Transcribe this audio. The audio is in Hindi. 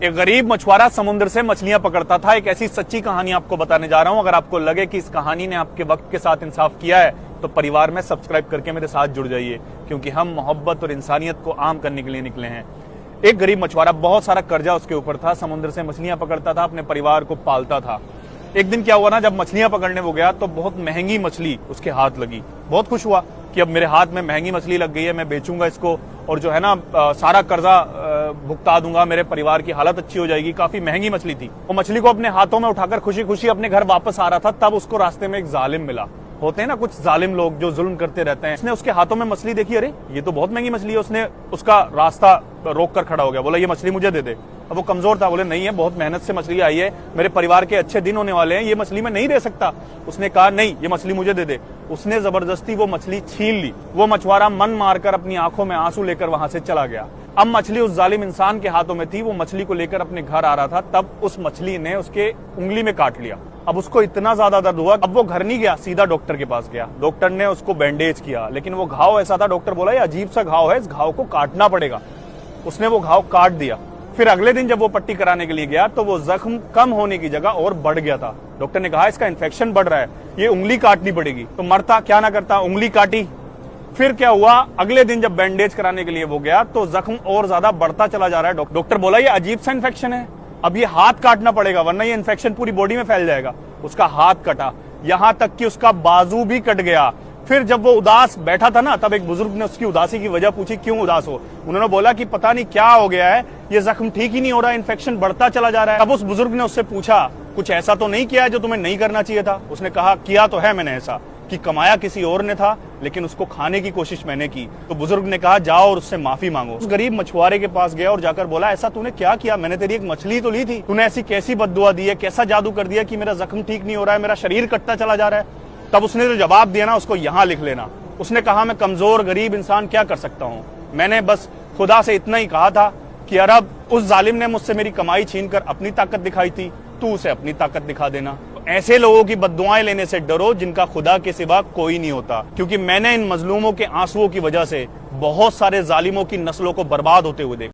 एक गरीब मछुआरा समुद्र से मछलियां पकड़ता था। एक ऐसी सच्ची कहानी आपको बताने जा रहा हूं। अगर आपको लगे कि इस कहानी ने आपके वक्त के साथ इंसाफ किया है तो परिवार में सब्सक्राइब करके मेरे साथ जुड़ जाइए, क्योंकि हम मोहब्बत और इंसानियत को आम करने के लिए निकले हैं। एक गरीब मछुआरा, बहुत सारा कर्जा उसके ऊपर था, समुद्र से मछलियां पकड़ता था, अपने परिवार को पालता था। एक दिन क्या हुआ ना, जब मछलियां पकड़ने वो गया तो बहुत महंगी मछली उसके हाथ लगी। बहुत खुश हुआ कि अब मेरे हाथ में महंगी मछली लग गई है, मैं बेचूंगा इसको और जो है ना सारा कर्जा भुगता दूंगा, मेरे परिवार की हालत अच्छी हो जाएगी। काफी महंगी मछली थी। वो मछली को अपने हाथों में उठाकर खुशी खुशी अपने घर वापस आ रहा था, तब उसको रास्ते में एक जालिम मिला। होते हैं ना कुछ जालिम लोग जो जुल्म करते रहते हैं। उसने उसके हाथों में मछली देखी, अरे ये तो बहुत महंगी मछली है। उसने उसका रास्ता रोक कर खड़ा हो गया, बोला ये मछली मुझे दे दे। अब वो कमजोर था, बोले नहीं है, बहुत मेहनत से मछली आई है, मेरे परिवार के अच्छे दिन होने वाले हैं, ये मछली मैं नहीं दे सकता। उसने कहा नहीं, ये मछली मुझे दे दे। उसने जबरदस्ती वो मछली छीन ली। वो मछुआरा मन मारकर अपनी आंखों में आंसू लेकर वहां से चला गया। अब मछली उस जालिम इंसान के हाथों में थी। वो मछली को लेकर अपने घर आ रहा था, तब उस मछली ने उसके उंगली में काट लिया। अब उसको इतना ज्यादा दर्द हुआ, अब वो घर नहीं गया, सीधा डॉक्टर के पास गया। डॉक्टर ने उसको बैंडेज किया, लेकिन वो घाव ऐसा था, डॉक्टर बोला ये अजीब सा घाव है, इस घाव को काटना पड़ेगा। उसने वो घाव काट दिया। फिर अगले दिन जब वो पट्टी कराने के लिए गया तो वो जख्म कम होने की जगह और बढ़ गया था। डॉक्टर ने कहा इसका इन्फेक्शन बढ़ रहा है, ये उंगली काटनी पड़ेगी। तो मरता क्या ना करता, उंगली काटी। फिर क्या हुआ, अगले दिन जब बैंडेज कराने के लिए वो गया तो जख्म और ज्यादा बढ़ता चला जा रहा है। डॉक्टर बोला ये अजीब सा इन्फेक्शन है, अब ये हाथ काटना पड़ेगा वरना ये इन्फेक्शन पूरी बॉडी में फैल जाएगा। उसका हाथ कटा, यहां तक कि उसका बाजू भी कट गया। फिर जब वो उदास बैठा था ना, तब एक बुजुर्ग ने उसकी उदासी की वजह पूछी, क्यों उदास हो। उन्होंने बोला कि पता नहीं क्या हो गया है, ये जख्म ठीक ही नहीं हो रहा, इन्फेक्शन बढ़ता चला जा रहा है। अब उस बुजुर्ग ने उससे पूछा कुछ ऐसा तो नहीं किया है जो तुम्हें नहीं करना चाहिए था। उसने कहा किया तो है मैंने ऐसा, कि कमाया किसी और ने था लेकिन उसको खाने की कोशिश मैंने की। तो बुजुर्ग ने कहा जाओ और उससे माफी मांगो। उस गरीब मछुआरे के पास गया और जाकर बोला ऐसा तूने क्या किया, मैंने तेरी एक मछली तो ली थी, तूने ऐसी कैसी बद्दुआ दी है, कैसा जादू कर दिया कि मेरा जख्म ठीक नहीं हो रहा है, मेरा शरीर कटता चला जा रहा है। तब उसने जो जवाब दिया ना, उसको यहां लिख लेना। उसने कहा मैं कमजोर गरीब इंसान क्या कर सकता हूं, मैंने बस खुदा से इतना ही कहा था कि अरब उस जालिम ने मुझसे मेरी कमाई छीनकर अपनी ताकत दिखाई थी, तू उसे अपनी ताकत दिखा देना। ऐसे लोगों की बद्दुआएं लेने से डरो जिनका खुदा के सिवा कोई नहीं होता, क्योंकि मैंने इन मजलूमों के आंसुओं की वजह से बहुत सारे जालिमों की नस्लों को बर्बाद होते हुए देखा।